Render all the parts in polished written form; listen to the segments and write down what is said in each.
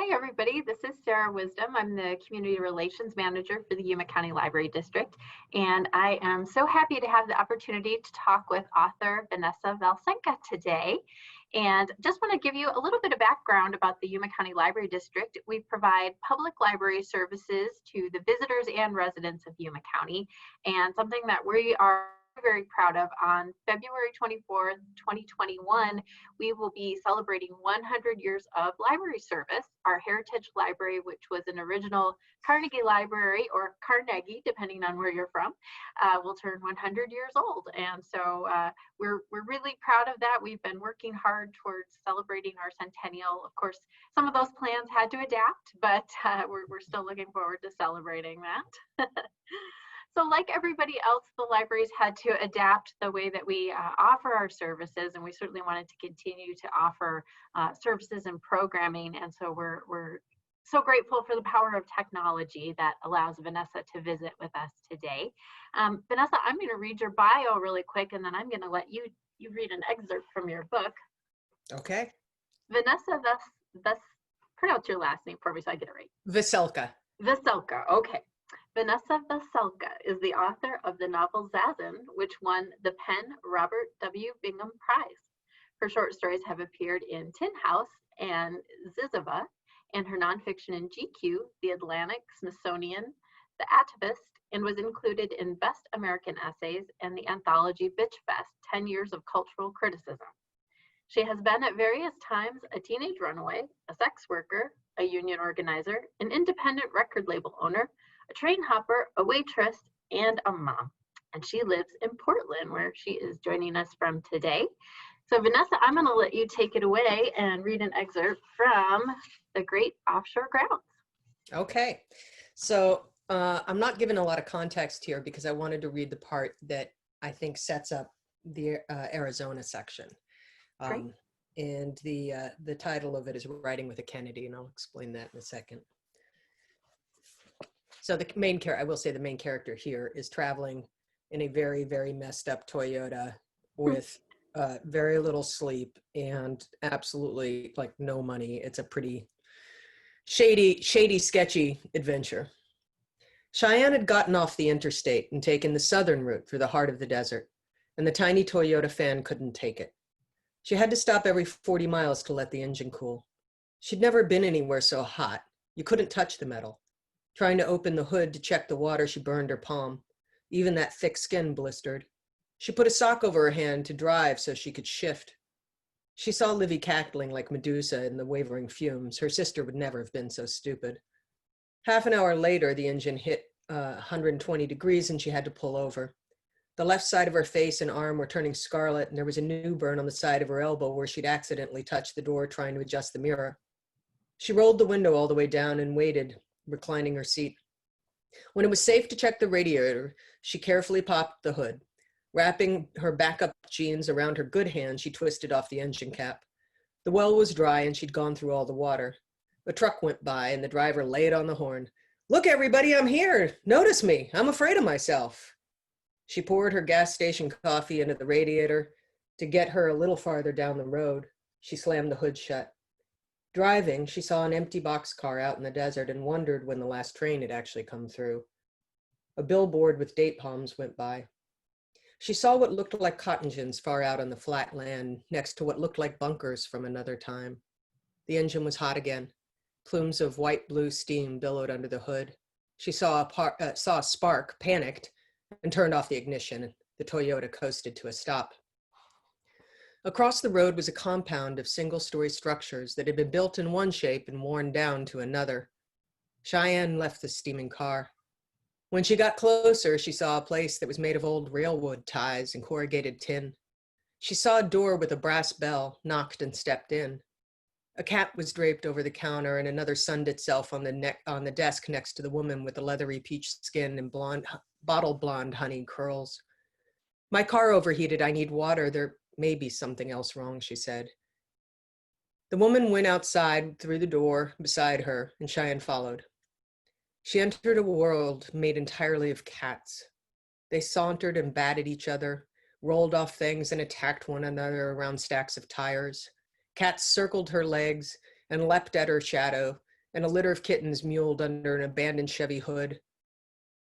Hi, everybody. This is Sarah Wisdom. I'm the Community Relations Manager for the Yuma County Library District, and I am so happy to have the opportunity to talk with author Vanessa Veselka today. And just want to give you a little bit of background about the Yuma County Library District. We provide public library services to the visitors and residents of Yuma County, and something that we are very proud of. On February 24th, 2021, we will be celebrating 100 years of library service. Our Heritage Library, which was an original Carnegie Library, or Carnegie, depending on where you're from, will turn 100 years old. And so we're really proud of that. We've been working hard towards celebrating our centennial. Of course, some of those plans had to adapt, but we're still looking forward to celebrating that. So like everybody else, the libraries had to adapt the way that we offer our services, and we certainly wanted to continue to offer services and programming. And so we're so grateful for the power of technology that allows Vanessa to visit with us today. Vanessa, I'm going to read your bio really quick, and then I'm going to let you read an excerpt from your book. Okay. Vanessa pronounce your last name for me so I get it right. Veselka. Veselka, okay. Vanessa Veselka is the author of the novel Zazen, which won the Penn Robert W. Bingham Prize. Her short stories have appeared in Tin House and Zizava, and her nonfiction in GQ, The Atlantic, Smithsonian, The Atavist, and was included in Best American Essays and the anthology Bitch Fest, 10 Years of Cultural Criticism. She has been at various times a teenage runaway, a sex worker, a union organizer, an independent record label owner, a train hopper, a waitress, and a mom. And she lives in Portland, where she is joining us from today. So Vanessa, I'm going to let you take it away and read an excerpt from the Great Offshore Grounds. Okay. So I'm not giving a lot of context here because I wanted to read the part that I think sets up the Arizona section. And the title of it is Writing with a Kennedy, and I'll explain that in a second. So I will say the main character here is traveling in a very, very messed up Toyota with very little sleep and absolutely like no money. It's a pretty shady, sketchy adventure. Cheyenne had gotten off the interstate and taken the southern route through the heart of the desert, and the tiny Toyota fan couldn't take it. She had to stop every 40 miles to let the engine cool. She'd never been anywhere so hot. You couldn't touch the metal. Trying to open the hood to check the water, she burned her palm. Even that thick skin blistered. She put a sock over her hand to drive so she could shift. She saw Livy cackling like Medusa in the wavering fumes. Her sister would never have been so stupid. Half an hour later, the engine hit 120 degrees and she had to pull over. The left side of her face and arm were turning scarlet, and there was a new burn on the side of her elbow where she'd accidentally touched the door trying to adjust the mirror. She rolled the window all the way down and waited, reclining her seat. When it was safe to check the radiator, she carefully popped the hood. Wrapping her backup jeans around her good hand, she twisted off the engine cap. The well was dry and she'd gone through all the water. A truck went by and the driver laid on the horn. "Look, everybody, I'm here. Notice me. I'm afraid of myself." She poured her gas station coffee into the radiator. To get her a little farther down the road, she slammed the hood shut. Driving, she saw an empty boxcar out in the desert and wondered when the last train had actually come through. A billboard with date palms went by. She saw what looked like cotton gins far out on the flat land next to what looked like bunkers from another time. The engine was hot again. Plumes of white-blue steam billowed under the hood. She saw a spark, panicked, and turned off the ignition. The Toyota coasted to a stop. Across the road was a compound of single-story structures that had been built in one shape and worn down to another. Cheyenne left the steaming car. When she got closer, she saw a place that was made of old railroad ties and corrugated tin. She saw a door with a brass bell, knocked and stepped in. A cat was draped over the counter and another sunned itself on the desk next to the woman with the leathery peach skin and bottle blonde honey curls. "My car overheated. I need water. There may be something else wrong," she said. The woman went outside through the door beside her, and Cheyenne followed. She entered a world made entirely of cats. They sauntered and batted each other, rolled off things and attacked one another around stacks of tires. Cats circled her legs and leapt at her shadow, and a litter of kittens muled under an abandoned Chevy hood.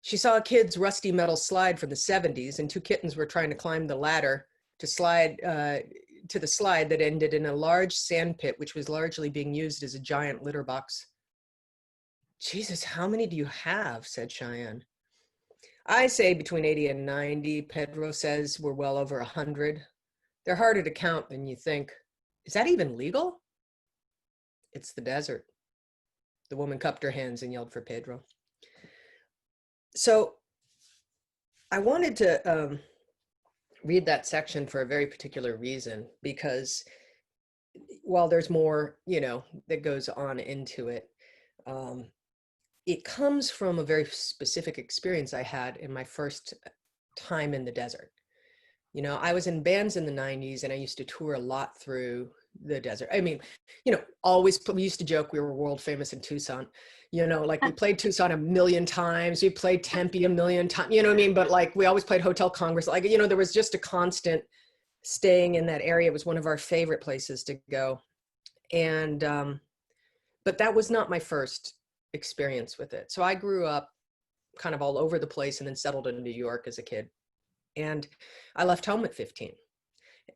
She saw a kid's rusty metal slide from the 70s, and two kittens were trying to climb the ladder to slide to the slide that ended in a large sand pit, which was largely being used as a giant litter box. Jesus, how many do you have? Said Cheyenne. I say between 80 and 90. Pedro says we're well over 100. They're harder to count than you think. Is that even legal? It's the desert. The woman cupped her hands and yelled for Pedro. So I wanted to read that section for a very particular reason, because while there's more, that goes on into it, it comes from a very specific experience I had in my first time in the desert. I was in bands in the 90s, and I used to tour a lot through the desert. I mean, we used to joke we were world famous in Tucson. Like we played Tucson a million times. We played Tempe a million times, you know what I mean? But like we always played Hotel Congress. Like, there was just a constant staying in that area. It was one of our favorite places to go. And, but that was not my first experience with it. So I grew up kind of all over the place and then settled in New York as a kid. And I left home at 15.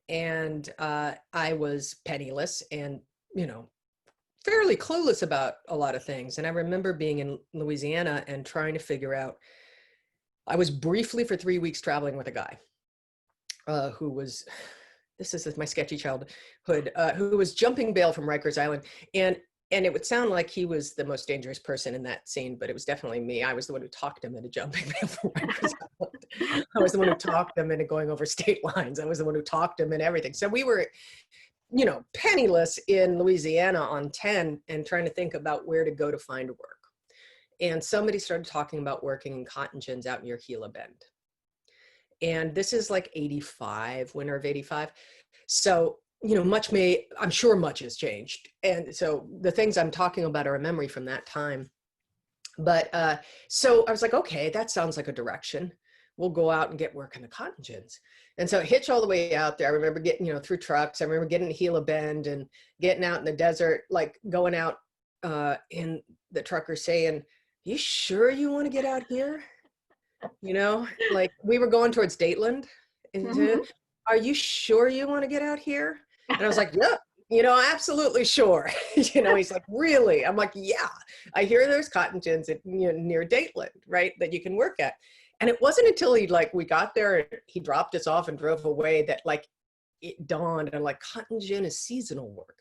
And I was penniless and, fairly clueless about a lot of things. And I remember being in Louisiana and trying to figure out, I was briefly for 3 weeks traveling with a guy who was, this is my sketchy childhood, who was jumping bail from Rikers Island. And it would sound like he was the most dangerous person in that scene, but it was definitely me. I was the one who talked him into jumping bail from Rikers Island. I was the one who talked him into going over state lines. I was the one who talked him and everything. So we were, penniless in Louisiana on 10 and trying to think about where to go to find work. And somebody started talking about working in cotton gins out near Gila Bend. And this is like 85, winter of 85. So, I'm sure much has changed. And so the things I'm talking about are a memory from that time. But so I was like, okay, that sounds like a direction. We'll go out and get work in the cotton gins. And so hitch all the way out there. I remember getting, through trucks. I remember getting to Gila Bend and getting out in the desert, like going out in the trucker saying, you sure you want to get out here? Like we were going towards Dateland. And are you sure you want to get out here? And I was like, yeah, absolutely sure. He's like, really? I'm like, yeah, I hear there's cotton gins at, near Dateland, right, that you can work at. And it wasn't until we got there and he dropped us off and drove away that it dawned and cotton gin is seasonal work.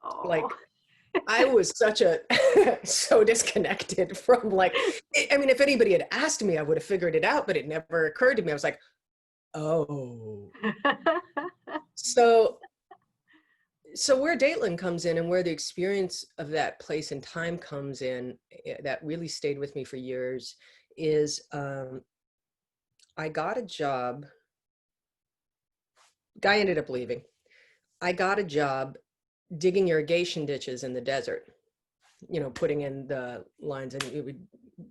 Oh. I was so disconnected from if anybody had asked me, I would have figured it out, but it never occurred to me. I was like, oh. So where Dateland comes in and where the experience of that place and time comes in, that really stayed with me for years, is I got a job. Guy ended up leaving. I got a job digging irrigation ditches in the desert, putting in the lines, and we would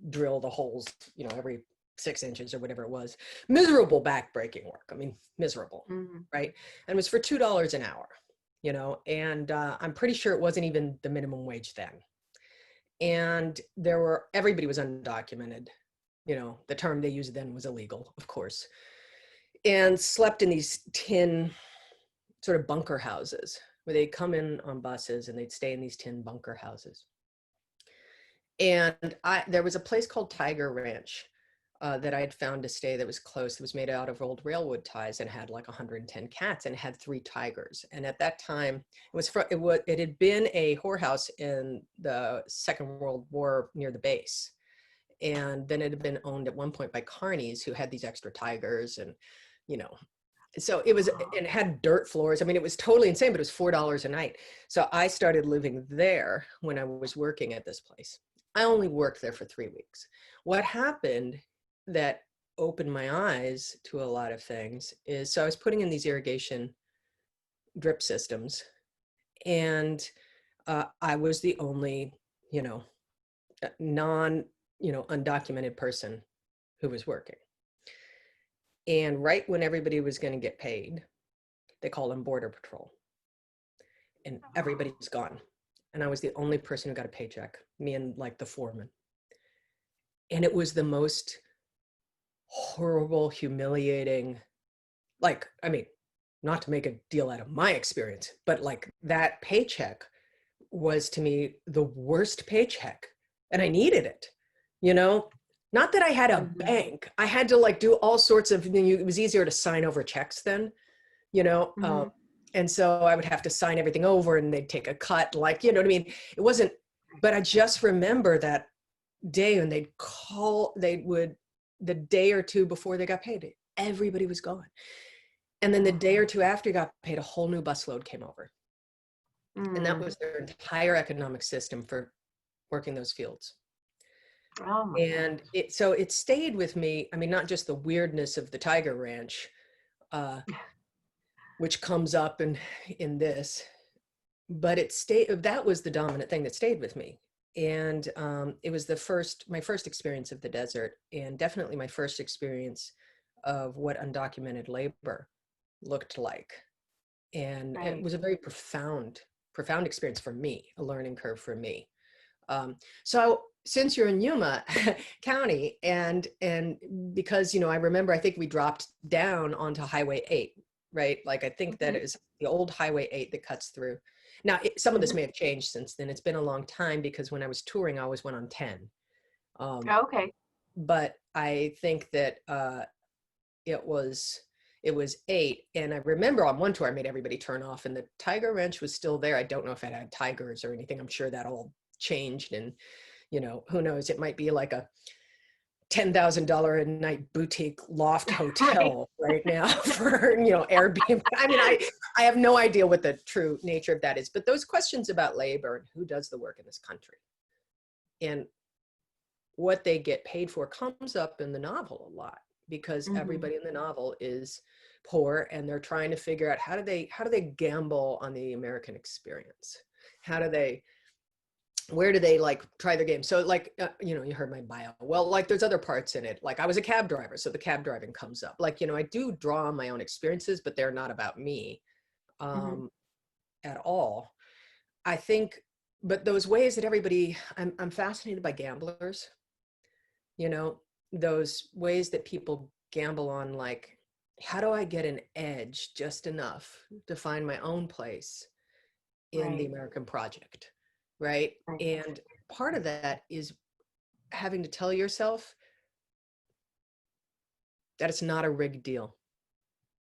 drill the holes, every 6 inches or whatever it was. Miserable back-breaking work. I mean, miserable, right? And it was for $2 an hour, and I'm pretty sure it wasn't even the minimum wage then. And everybody was undocumented. The term they used then was illegal, of course, and slept in these tin sort of bunker houses where they'd come in on buses and they'd stay in these tin bunker houses. And there was a place called Tiger Ranch that I had found to stay that was close. It was made out of old railroad ties and had 110 cats and had 3 tigers. And at that time, it had been a whorehouse in the Second World War near the base. And then it had been owned at one point by carnies who had these extra tigers and, so it had dirt floors. I mean, it was totally insane, but it was $4 a night. So I started living there when I was working at this place. I only worked there for 3 weeks. What happened that opened my eyes to a lot of things is, so I was putting in these irrigation drip systems, and I was the only, undocumented person who was working. And right when everybody was going to get paid, they called in Border Patrol, and everybody's gone. and I was the only person who got a paycheck, me and like the foreman. And it was the most horrible, humiliating, like, I mean, not to make a deal out of my experience, but like that paycheck was to me the worst paycheck, and I needed it, you know? Not that I had a bank. I had to like do all sorts of, it was easier to sign over checks then, you know? And so I would have to sign everything over and they'd take a cut, like, you know what I mean? It wasn't, but I just remember that day when the day or two before they got paid, everybody was gone. And then the day or two after you got paid, a whole new busload came over. And that was their entire economic system for working those fields. Oh And so it stayed with me. I mean, not just the weirdness of the Tiger Ranch, which comes up in this, but that was the dominant thing that stayed with me. And it was my first experience of the desert, and definitely my first experience of what undocumented labor looked like. And it was a very profound experience for me, a learning curve for me. So since you're in Yuma County, and because, you know, I remember, I think we dropped down onto Highway 8, right? Like, I think that is the old Highway 8 that cuts through. Now, some of this may have changed since then. It's been a long time, because when I was touring, I always went on 10. Okay. But I think that it was 8. And I remember on one tour, I made everybody turn off, and the Tiger Ranch was still there. I don't know if it had tigers or anything. I'm sure that all changed, and, you know, who knows, it might be like a $10,000 a night boutique loft hotel right now for, you know, Airbnb. I mean, I have no idea what the true nature of that is, but those questions about labor and who does the work in this country and what they get paid for comes up in the novel a lot, because everybody in the novel is poor, and they're trying to figure out how do they gamble on the American experience? Where do they like try their game? So like, you know, you heard my bio. Well, like, there's other parts in it. Like, I was a cab driver, so the cab driving comes up. Like, you know, I do draw on my own experiences, but they're not about me at all. I think, but those ways that I'm fascinated by gamblers, you know, those ways that people gamble on, like, how do I get an edge just enough to find my own place in the American project? Right. And part of that is having to tell yourself that it's not a rigged deal.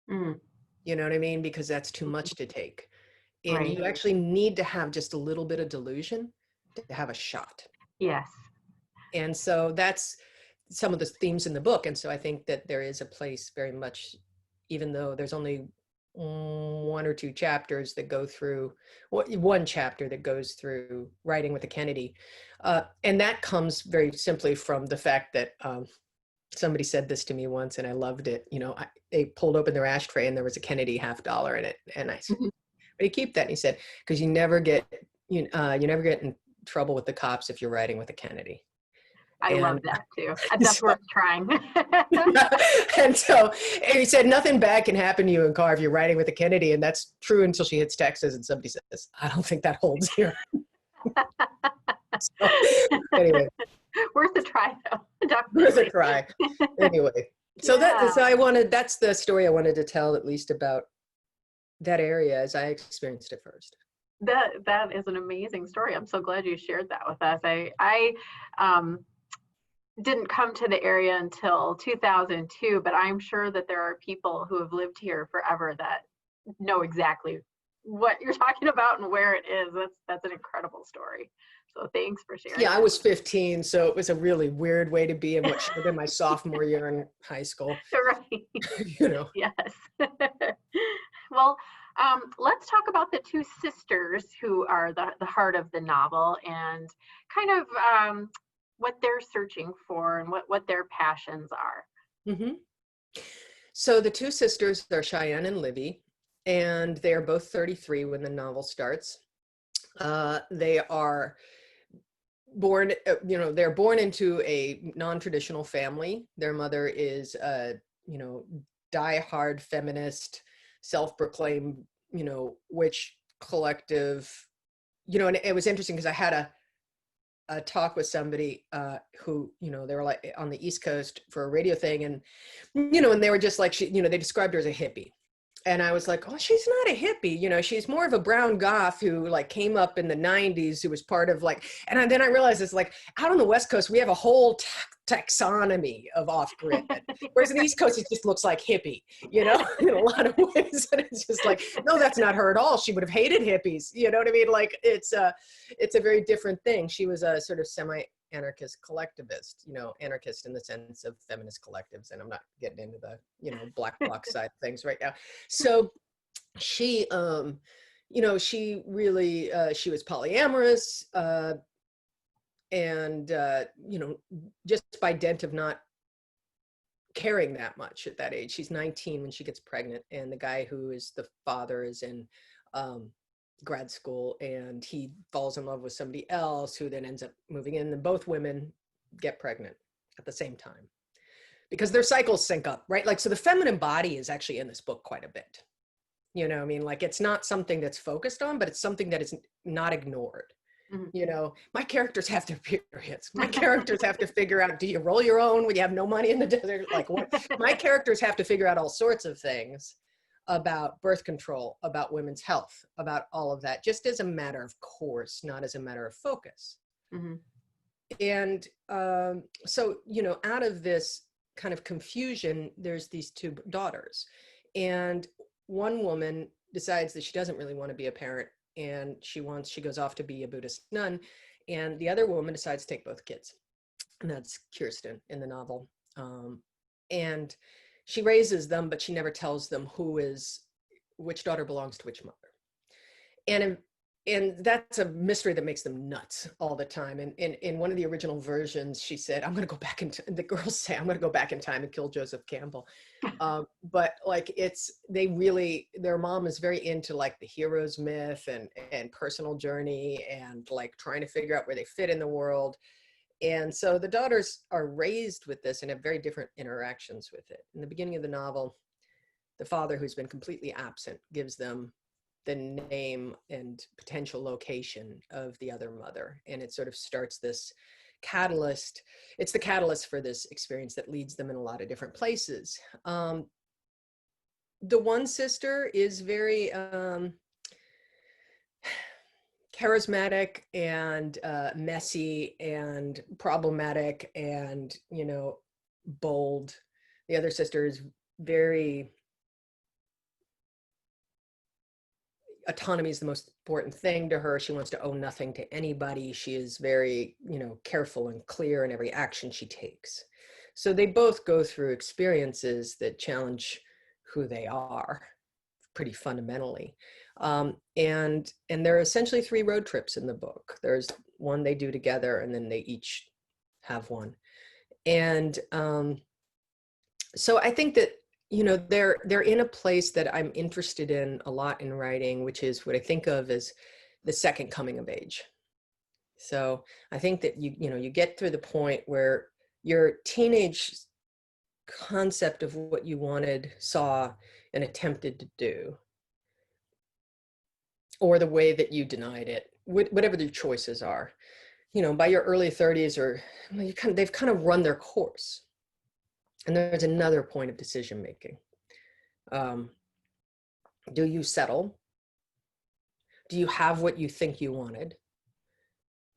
You know what I mean? Because that's too much to take. And you actually need to have just a little bit of delusion to have a shot. Yes. And so that's some of the themes in the book. And so I think that there is a place very much, even though there's only one or two chapters that go through, one chapter that goes through writing with a Kennedy. And that comes very simply from the fact that somebody said this to me once, and I loved it. You know, they pulled open their ashtray and there was a Kennedy $50 in it. And I said, where do you keep that? And he said, because you never get in trouble with the cops if you're riding with a Kennedy. I love that too. That's worth trying. And he said, nothing bad can happen to you in a car if you're riding with a Kennedy. And that's true until she hits Texas and somebody says, I don't think that holds here. So, anyway. Worth a try though. Definitely. Worth a try. Anyway. So that's the story I wanted to tell, at least about that area as I experienced it first. That is an amazing story. I'm so glad you shared that with us. I didn't come to the area until 2002, but I'm sure that there are people who have lived here forever that know exactly what you're talking about and where it is. That's an incredible story. So thanks for sharing. Yeah, I was 15, so it was a really weird way to be in what should have been my sophomore year in high school. Right. You know. Yes. Well, let's talk about the two sisters who are the heart of the novel, and kind of what they're searching for and what their passions are. So the two sisters are Cheyenne and Livy, and they are both 33 when the novel starts. They are born, they're born into a non-traditional family. Their mother is a, die-hard feminist, self-proclaimed, witch collective, you know, and it was interesting because I had a talk with somebody who, you know, they were like on the East Coast for a radio thing, and, you know, and they were just like, she, you know, they described her as a hippie. And I was like, oh, she's not a hippie. You know, she's more of a brown goth who like came up in the 90s, who was part of like, and then I realized it's like out on the West Coast, we have a whole taxonomy of off-grid. Whereas in the East Coast, it just looks like hippie, you know, in a lot of ways. And it's just like, no, that's not her at all. She would have hated hippies. You know what I mean? Like it's a very different thing. She was a sort of semi-anarchist collectivist, you know, anarchist in the sense of feminist collectives. And I'm not getting into the, you know, black bloc side of things right now. So she, you know, she really, she was polyamorous, and, you know, just by dint of not caring that much at that age. She's 19 when she gets pregnant, and the guy who is the father is in grad school, and he falls in love with somebody else who then ends up moving in, and both women get pregnant at the same time because their cycles sync up, right? Like, so the feminine body is actually in this book quite a bit. You know, I mean, like, it's not something that's focused on, but it's something that is not ignored. Mhm. You know, my characters have their periods. My characters have to figure out, do you roll your own when you have no money in the desert? Like, what? My characters have to figure out all sorts of things about birth control, about women's health, about all of that, just as a matter of course, not as a matter of focus. Mm-hmm. And so, you know, out of this kind of confusion, there's these two daughters. And one woman decides that she doesn't really want to be a parent, and she goes off to be a Buddhist nun. And the other woman decides to take both kids. And that's Kirsten in the novel. And she raises them, but she never tells them which daughter belongs to which mother. And that's a mystery that makes them nuts all the time. And in one of the original versions, she said, I'm going to go back in the girls say, I'm going to go back in time and kill Joseph Campbell. But like, their mom is very into like the hero's myth and personal journey and like trying to figure out where they fit in the world. And so the daughters are raised with this and have very different interactions with it. In the beginning of the novel, the father, who's been completely absent, gives them the name and potential location of the other mother. And it sort of starts this catalyst. It's the catalyst for this experience that leads them in a lot of different places. The one sister is very charismatic and messy and problematic and, you know, bold. The other sister is very, autonomy is the most important thing to her. She wants to owe nothing to anybody. She is very, you know, careful and clear in every action she takes. So they both go through experiences that challenge who they are pretty fundamentally. And there are essentially 3 road trips in the book. There's one they do together, and then they each have one. And so I think that, you know, they're in a place that I'm interested in a lot in writing, which is what I think of as the second coming of age. So I think that you get through the point where your teenage concept of what you wanted, saw, and attempted to do, or the way that you denied it, whatever the choices are, you know, by your early 30s, or they've kind of run their course. And there's another point of decision making. Do you settle? Do you have what you think you wanted?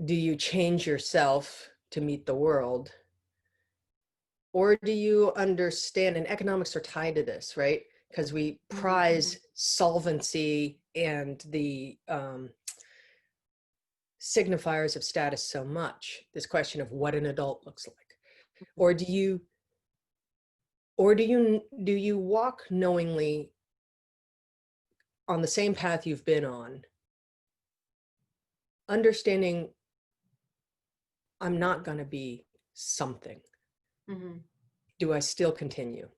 Do you change yourself to meet the world? Or do you understand, and economics are tied to this, right? Because we prize solvency and the signifiers of status so much, this question of what an adult looks like. Or do you walk knowingly on the same path you've been on, understanding I'm not going to be something. Mm-hmm. Do I still continue?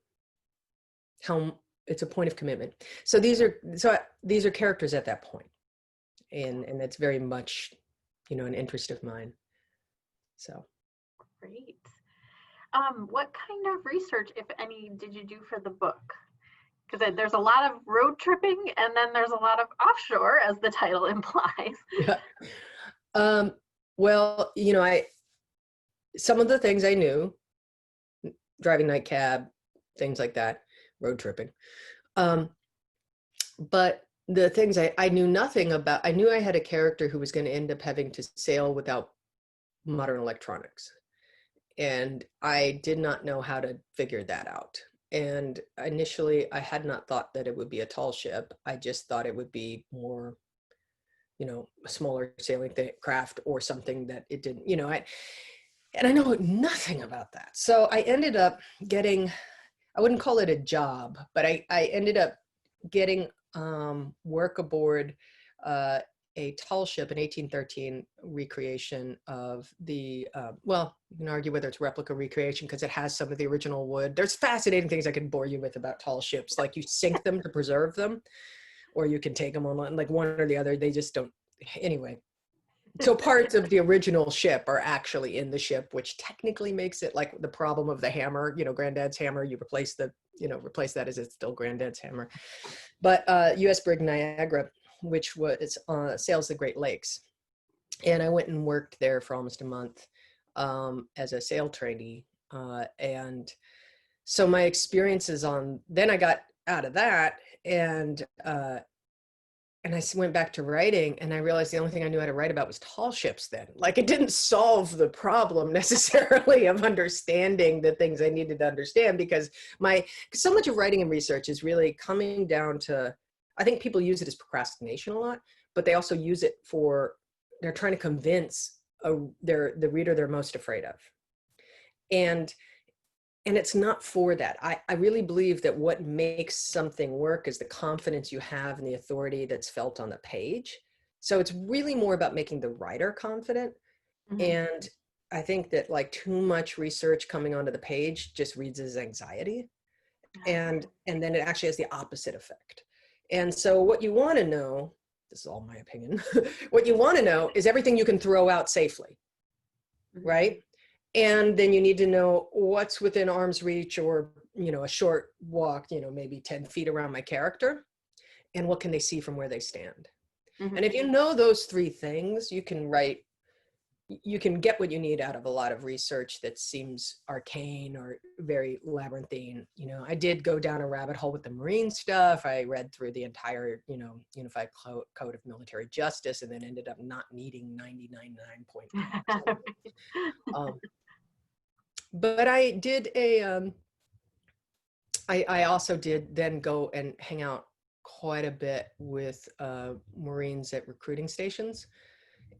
It's a point of commitment. So these are characters at that point, and that's very much, you know, an interest of mine. So great. What kind of research, if any, did you do for the book? because there's a lot of road tripping and then there's a lot of offshore, as the title implies. Yeah. Well, you know, some of the things I knew, driving night cab, things like that, road tripping. But the things I knew nothing about, I knew I had a character who was going to end up having to sail without modern electronics. And I did not know how to figure that out. And initially, I had not thought that it would be a tall ship. I just thought it would be more, you know, a smaller sailing craft or something that it didn't, you know, and I know nothing about that. So I ended up getting, I wouldn't call it a job, but I ended up getting work aboard a tall ship, an 1813 recreation of the, well, you can argue whether it's replica recreation because it has some of the original wood. There's fascinating things I can bore you with about tall ships. Like you sink them to preserve them, or you can take them on, like one or the other. They just don't, anyway. So parts of the original ship are actually in the ship, which technically makes it like the problem of the hammer, you know, Granddad's hammer, you replace the, you know, replace that as it's still Granddad's hammer. But US Brig Niagara, which was sails the Great Lakes. And I went and worked there for almost a month as a sail trainee. And so my experiences then I got out of that and I went back to writing and I realized the only thing I knew how to write about was tall ships then. Like it didn't solve the problem necessarily of understanding the things I needed to understand because so much of writing and research is really coming down to, I think people use it as procrastination a lot, but they also use it they're trying to convince the reader they're most afraid of. And it's not for that. I really believe that what makes something work is the confidence you have in the authority that's felt on the page. So it's really more about making the writer confident. Mm-hmm. And I think that like too much research coming onto the page just reads as anxiety. And then it actually has the opposite effect. And so what you want to know, this is all my opinion, what you want to know is everything you can throw out safely, mm-hmm. right? And then you need to know what's within arm's reach or, you know, a short walk, you know, maybe 10 feet around my character and what can they see from where they stand. Mm-hmm. And if you know those three things, you can get what you need out of a lot of research that seems arcane or very labyrinthine. You know, I did go down a rabbit hole with the Marine stuff. I read through the entire, you know, Unified Code of Military Justice and then ended up not needing 99.9. But I did I also did then go and hang out quite a bit with Marines at recruiting stations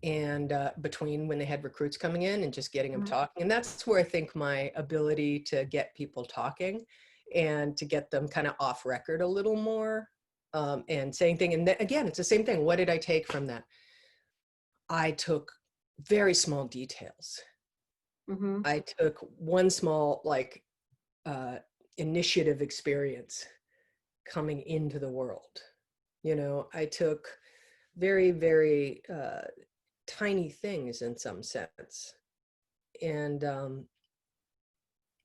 and between when they had recruits coming in and just getting them mm-hmm. talking. And that's where I think my ability to get people talking and to get them kind of off record a little more and saying things. And again, it's the same thing. What did I take from that? I took very small details. Mm-hmm. I took one small like initiative experience coming into the world. You know, I took very, very tiny things in some sense. And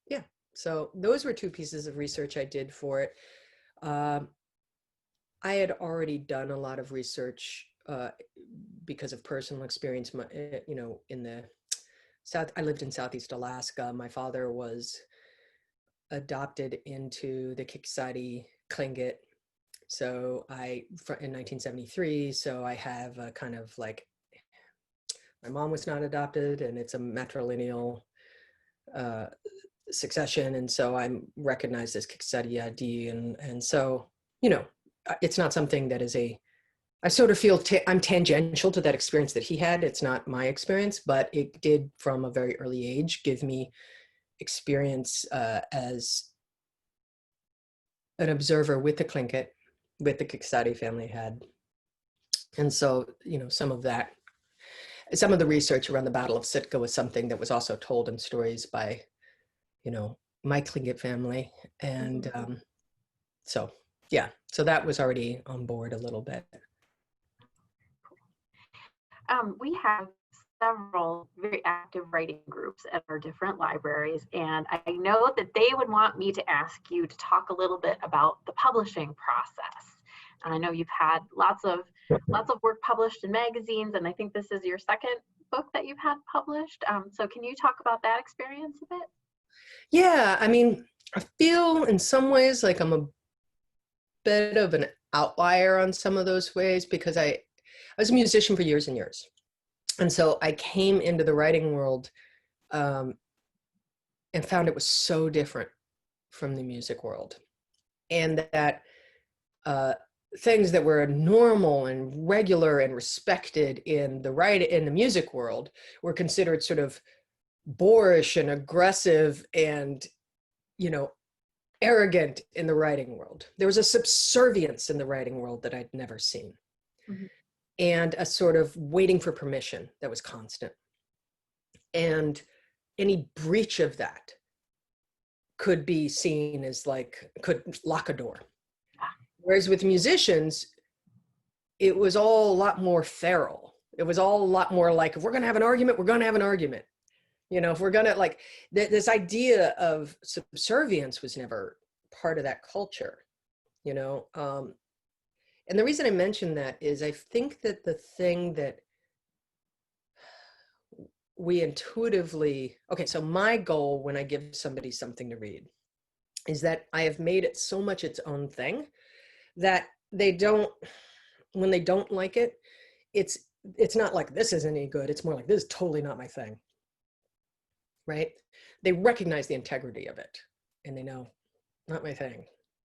yeah, so those were two pieces of research I did for it. I had already done a lot of research because of personal experience, you know, in the I lived in Southeast Alaska. My father was adopted into the Kiksadi Tlingit. So in 1973, so I have a kind of like, my mom was not adopted and it's a matrilineal succession. And so I'm recognized as Kiksadi Adi. And so, you know, it's not something that is I sort of feel I'm tangential to that experience that he had. It's not my experience, but it did from a very early age give me experience as an observer with the Tlingit, with the Kiksadi family had. And so, you know, some of the research around the Battle of Sitka was something that was also told in stories by, you know, my Tlingit family. And so, yeah, so that was already on board a little bit. We have several very active writing groups at our different libraries, and I know that they would want me to ask you to talk a little bit about the publishing process. And I know you've had lots of work published in magazines, and I think this is your second book that you've had published. So can you talk about that experience a bit? Yeah, I mean, I feel in some ways like I'm a bit of an outlier on some of those ways because I was a musician for years and years. And so I came into the writing world um, and found it was so different from the music world. And that uh, things that were normal and regular and respected in the music world were considered sort of boorish and aggressive and, you know, arrogant in the writing world. There was a subservience in the writing world that I'd never seen. Mhm. And a sort of waiting for permission that was constant. And any breach of that could be seen as like, could lock a door. Whereas with musicians, it was all a lot more feral. It was all a lot more like, if we're going to have an argument, we're going to have an argument. You know, if we're going to like, this idea of subservience was never part of that culture, you know. And the reason I mention that is I think that the thing that we intuitively, okay, so my goal when I give somebody something to read is that I have made it so much its own thing that they don't, when they don't like it, it's not like this isn't any good. It's more like this is totally not my thing, right? They recognize the integrity of it and they know, not my thing.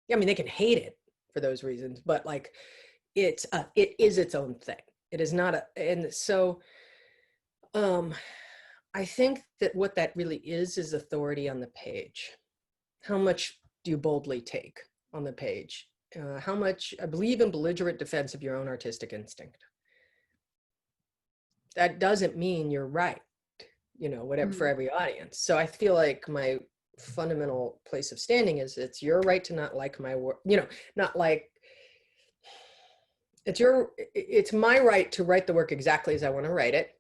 Yeah, I mean, they can hate it for those reasons, but like it is its own thing. It is not a, and so I think that what that really is authority on the page. How much do you boldly take on the page? How much, I believe in belligerent defense of your own artistic instinct. That doesn't mean you're right, you know, whatever, for every audience. So I feel like my fundamental place of standing is it's your right to not like my work, you know, not like, it's my right to write the work exactly as I want to write it.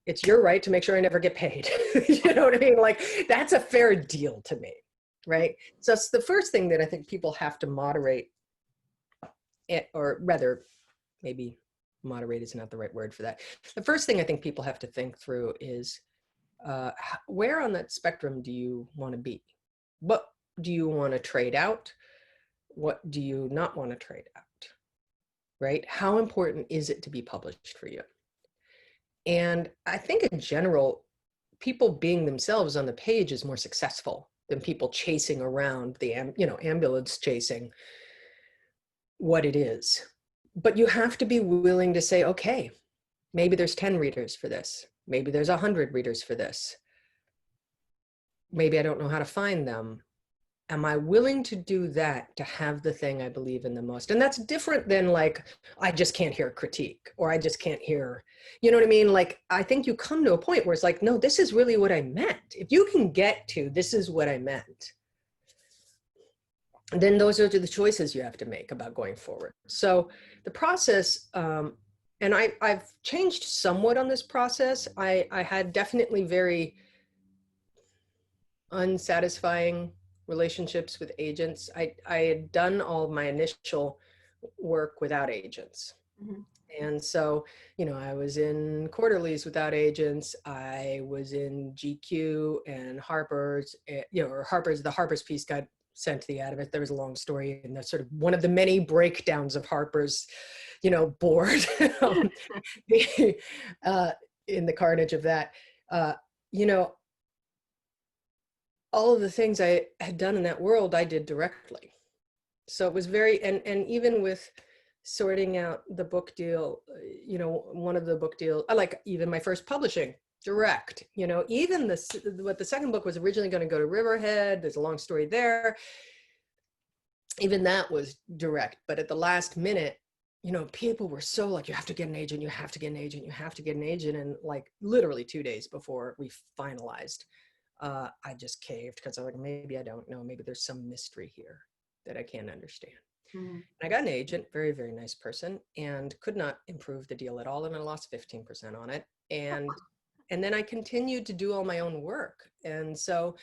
It's your right to make sure I never get paid. You know what I mean? Like, that's a fair deal to me, right? So it's the first thing that I think people have to moderate, or rather, maybe moderate is not the right word for that. The first thing I think people have to think through is where on that spectrum do you want to be? What do you want to trade out? What do you not want to trade out? Right? How important is it to be published for you? And I think in general, people being themselves on the page is more successful than people chasing around the, you know, ambulance chasing what it is. But you have to be willing to say, okay, maybe there's 10 readers for this. Maybe there's 100 readers for this. Maybe I don't know how to find them. Am I willing to do that to have the thing I believe in the most? And that's different than like, I just can't hear critique, or I just can't hear, you know what I mean? Like, I think you come to a point where it's like, no, this is really what I meant. If you can get to, this is what I meant, then those are the choices you have to make about going forward. So the process, and I've changed somewhat on this process. I had definitely very unsatisfying relationships with agents. I had done all of my initial work without agents. Mhm. And so, you know, I was in quarterlies without agents. I was in GQ and Harper's, you know, or Harper's, the Harper's piece got sent to the ad of it. There was a long story, and that's sort of one of the many breakdowns of Harper's, you know, board in the carnage of that. You know, all of the things I had done in that world, I did directly. So it was very, and even with sorting out the book deal, you know, one of the book deal, I like even my first publishing, direct, you know, even what the second book was originally going to go to Riverhead, there's a long story there. Even that was direct, but at the last minute, you know, people were so like, you have to get an agent, you have to get an agent, you have to get an agent. And like literally 2 days before we finalized, I just caved because I was like, maybe I don't know, maybe there's some mystery here that I can't understand. Mhm. I got an agent, very, very nice person, and could not improve the deal at all. And I lost 15% on it. And then I continued to do all my own work. And so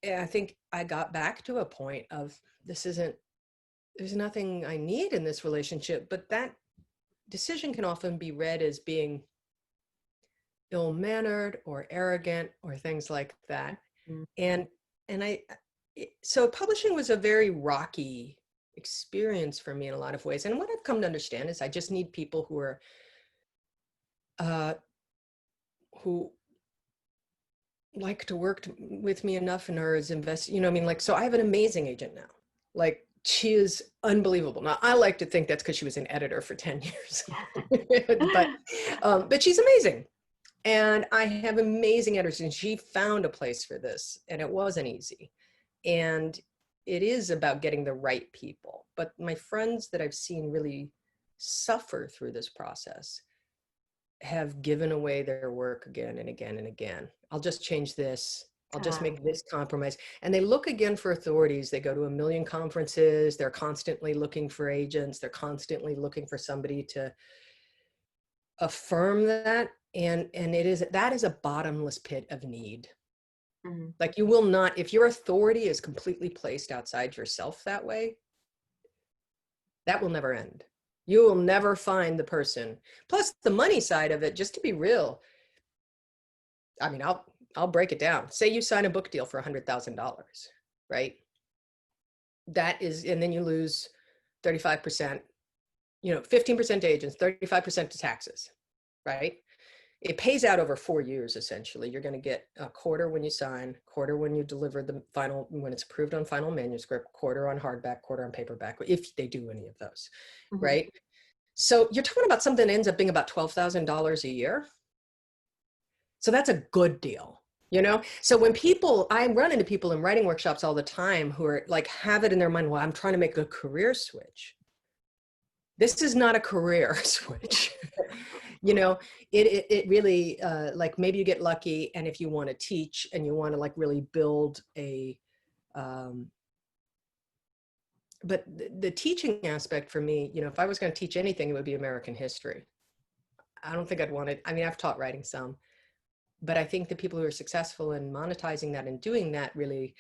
I think I got back to a point of there's nothing I need in this relationship, but that decision can often be read as being ill-mannered or arrogant or things like that. Mm. And so publishing was a very rocky experience for me in a lot of ways. And what I've come to understand is I just need people who are who like to work with me enough and are as invested, you know what I mean? Like, so I have an amazing agent now. Like, she is unbelievable. Now, I like to think that's because she was an editor for 10 years, but she's amazing. And I have amazing editors, and she found a place for this, and it wasn't easy. And it is about getting the right people. But my friends that I've seen really suffer through this process have given away their work again and again and again. I'll just change this. I'll just make this compromise. And they look again for authorities. They go to a million conferences. They're constantly looking for agents. They're constantly looking for somebody to affirm that. And that is a bottomless pit of need. Mm-hmm. Like, you will not, if your authority is completely placed outside yourself that way, that will never end. You will never find the person. Plus the money side of it, just to be real, I mean, I'll break it down. Say you sign a book deal for $100,000, right? That is, and then you lose 35%, 15% to agents, 35% to taxes, right? It pays out over 4 years, essentially. You're going to get a quarter when you sign, quarter when you deliver the final, when it's approved on final manuscript, quarter on hardback, quarter on paperback, if they do any of those, mm-hmm. right? So you're talking about something that ends up being about $12,000 a year. So that's a good deal, So when I run into people in writing workshops all the time who are like, have it in their mind, well, I'm trying to make a career switch. This is not a career switch. It really, like, maybe you get lucky, and if you want to teach and you want to like really build but the teaching aspect for me, if I was going to teach anything, it would be American history. I don't think I'd want it. I mean, I've taught writing some, but I think the people who are successful in monetizing that and doing that really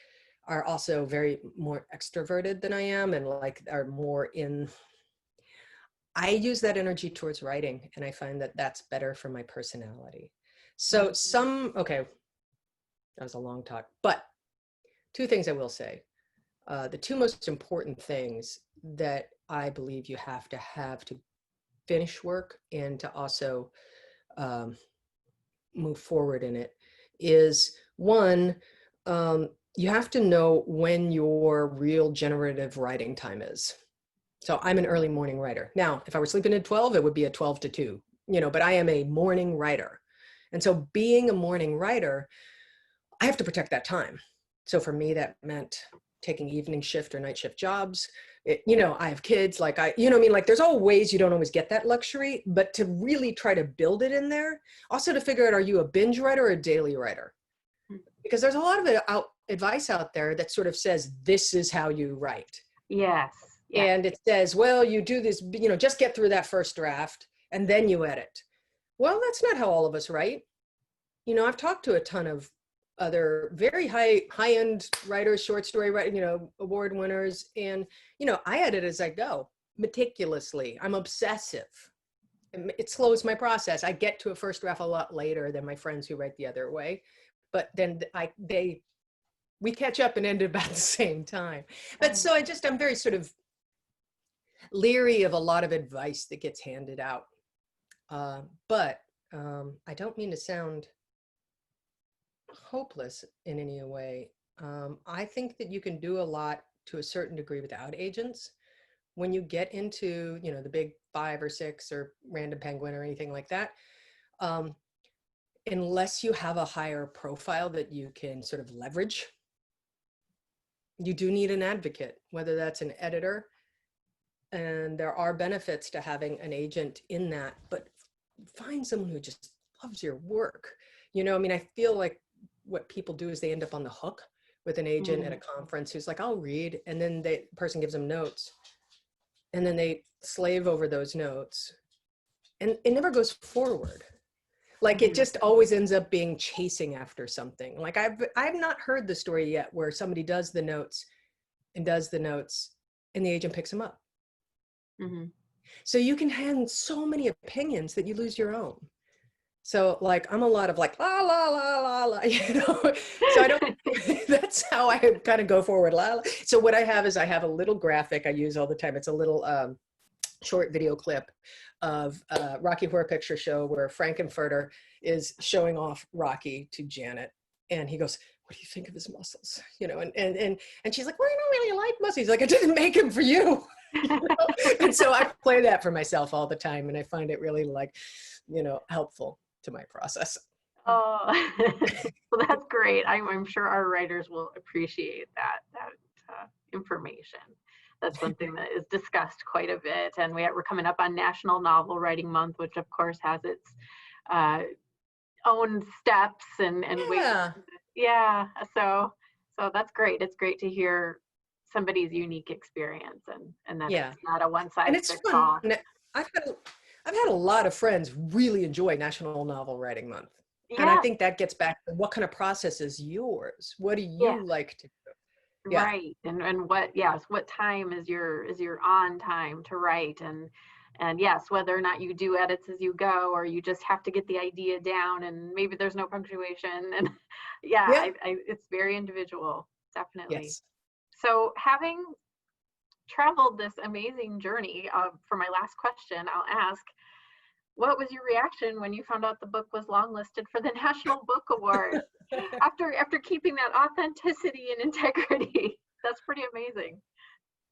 are also very more extroverted than I am, and like are more I use that energy towards writing, and I find that that's better for my personality. So okay, that was a long talk, but two things I will say. The two most important things that I believe you have to finish work and to also move forward in it is, one, you have to know when your real generative writing time is. So I'm an early morning writer. Now, if I were sleeping at 12, it would be a 12 to 2, but I am a morning writer. And so being a morning writer, I have to protect that time. So for me, that meant taking evening shift or night shift jobs. I have kids, like there's all ways you don't always get that luxury, but to really try to build it in there. Also to figure out, are you a binge writer or a daily writer? Because there's a lot of advice out there that sort of says, this is how you write. Yes. Yeah. And it says, well, you do this, just get through that first draft and then you edit. Well, that's not how all of us write. I've talked to a ton of other very high-end writers, short story writing, award winners. And, I edit as I go, meticulously. I'm obsessive. It slows my process. I get to a first draft a lot later than my friends who write the other way. But then we catch up and end about the same time. But so I'm very sort of leery of a lot of advice that gets handed out. But I don't mean to sound hopeless in any way. I think that you can do a lot to a certain degree without agents. When you get into, the big 5 or 6 or Random Penguin or anything like that, unless you have a higher profile that you can sort of leverage, you do need an advocate, whether that's an editor. And there are benefits to having an agent in that, but find someone who just loves your work. I feel like what people do is they end up on the hook with an agent at a conference who's like, I'll read. And then the person gives them notes. And then they slave over those notes. And it never goes forward. Like it Mhm. just always ends up being chasing after something. Like I've not heard the story yet where somebody does the notes and the agent picks them up. Mhm. So you can have so many opinions that you lose your own. So like I'm a lot of like la la la la la, you know. So I don't. That's how I kind of go forward. La, la. So what I have is I have a little graphic I use all the time. It's a little short video clip of Rocky Horror Picture Show where Frankenfurter is showing off Rocky to Janet, and he goes, "What do you think of his muscles?" You know, and she's like, "Well, I don't really like muscles." He's like, "I didn't make him for you." You know? And so I play that for myself all the time, and I find it really like, you know, helpful to my process. Oh, well, that's great. I'm sure our writers will appreciate that information. That's something that is discussed quite a bit, and we're coming up on National Novel Writing Month, which of course has its uh, own steps and ways. Yeah, Yeah, so that's great. It's great to hear somebody's unique experience, and that yeah, it's not a one and size it's fits fun. all. I've had I've had a lot of friends really enjoy National Novel Writing Month. And I Yeah, think that gets back to what kind of process is yours? What do yeah. you like to do? Yeah. Right. And what, yes, what time is your on time to write, and yes, whether or not you do edits as you go, or you just have to get the idea down and maybe there's no punctuation, and yeah, Yeah. it's very individual, definitely. Yes. So having traveled this amazing journey, for my last question, I'll ask, what was your reaction when you found out the book was longlisted for the National Book Award? After keeping that authenticity and integrity, that's pretty amazing.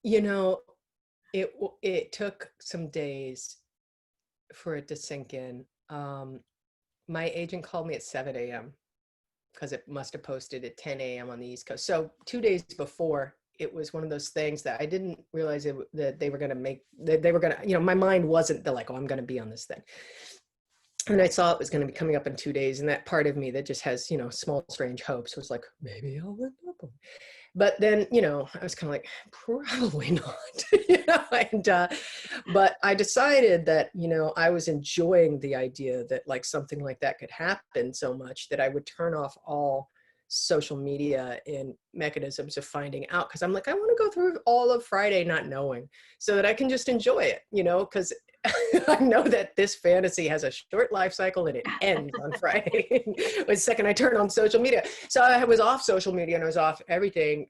You know, it took some days for it to sink in. My agent called me at 7 a.m. because it must have posted at 10 a.m. on the East Coast. So 2 days before, it was one of those things that I didn't realize that they were going to make, that they were going to, you know, my mind wasn't like, oh, I'm going to be on this thing. And I saw it was going to be coming up in 2 days. And that part of me that just has, you know, small, strange hopes was like, maybe I'll end up on. But then, you know, I was kind of like, probably not, you know, but I decided that, you know, I was enjoying the idea that like something like that could happen so much that I would turn off all social media and mechanisms of finding out. Cause I'm like, I want to go through all of Friday not knowing so that I can just enjoy it, you know, cause I know that this fantasy has a short life cycle and it ends on Friday. The second I turn on social media. So I was off social media and I was off everything.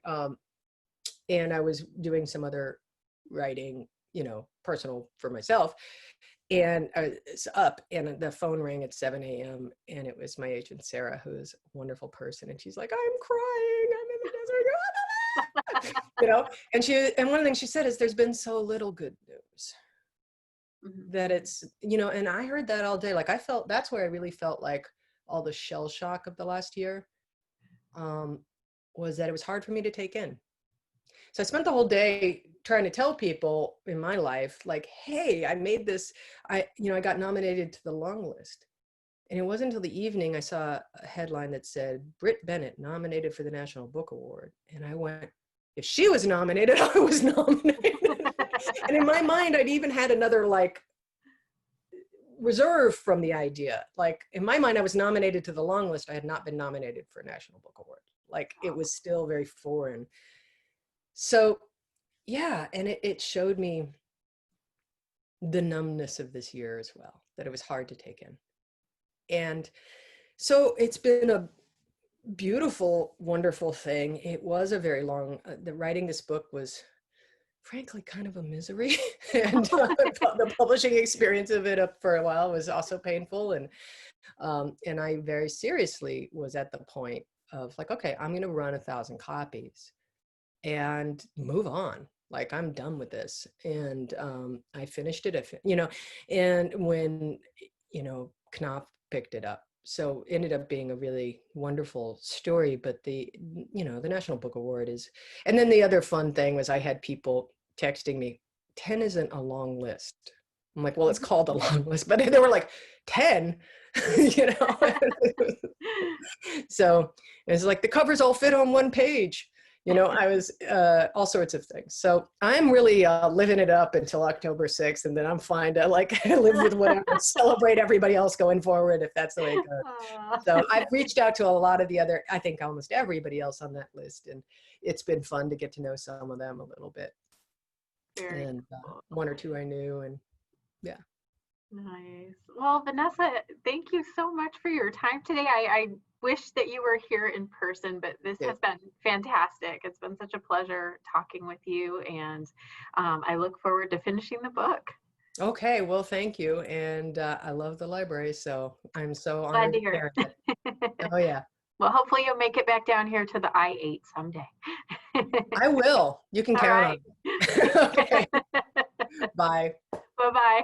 And I was doing some other writing, you know, personal for myself. And I was up and the phone rang at 7 a.m. and it was my agent, Sarah, who is a wonderful person. And she's like, I'm crying. I'm in the desert. You know, and one of the things she said is there's been so little good news. Mhm. That it's, you know, and I heard that all day. Like I felt, that's where I really felt like all the shell shock of the last year was that it was hard for me to take in. So I spent the whole day trying to tell people in my life, like, hey, I made this, you know, I got nominated to the long list. And it wasn't until the evening I saw a headline that said, Britt Bennett nominated for the National Book Award. And I went, if she was nominated, I was nominated. And in my mind, I'd even had another like reserve from the idea. Like in my mind, I was nominated to the long list. I had not been nominated for a National Book Award. Like it was still very foreign. So yeah, and it showed me the numbness of this year as well, that it was hard to take in. And so it's been a beautiful, wonderful thing. It was a very long, the writing this book was frankly kind of a misery. And the publishing experience of it up for a while was also painful. And I very seriously was at the point of like, okay, I'm going to run 1,000 copies and move on. Like I'm done with this. And I finished it, you know, and when, you know, Knopf picked it up. So it ended up being a really wonderful story, but you know, the National Book Award is, and then the other fun thing was I had people texting me, 10 isn't a long list. I'm like, well, it's called a long list, but they were like 10, you know? So it's like the covers all fit on one page, You know, I was all sorts of things. So I'm really living it up until October 6th, and then I'm fine to like live with whatever, celebrate everybody else going forward if that's the way it goes. Aw. So I've reached out to a lot of the other, I think almost everybody else on that list, and it's been fun to get to know some of them a little bit. Very And cool. one or two I knew, and yeah. Nice. Well, Vanessa, thank you so much for your time today. I wish that you were here in person, but this Yeah. has been fantastic. It's been such a pleasure talking with you, and I look forward to finishing the book. Okay, well, thank you. And I love the library, so I'm so Glad honored to to hear share it. it. Oh, yeah. Well, hopefully you'll make it back down here to the I-8 someday. I will. You can All count on right. it. Okay. Bye. Bye-bye.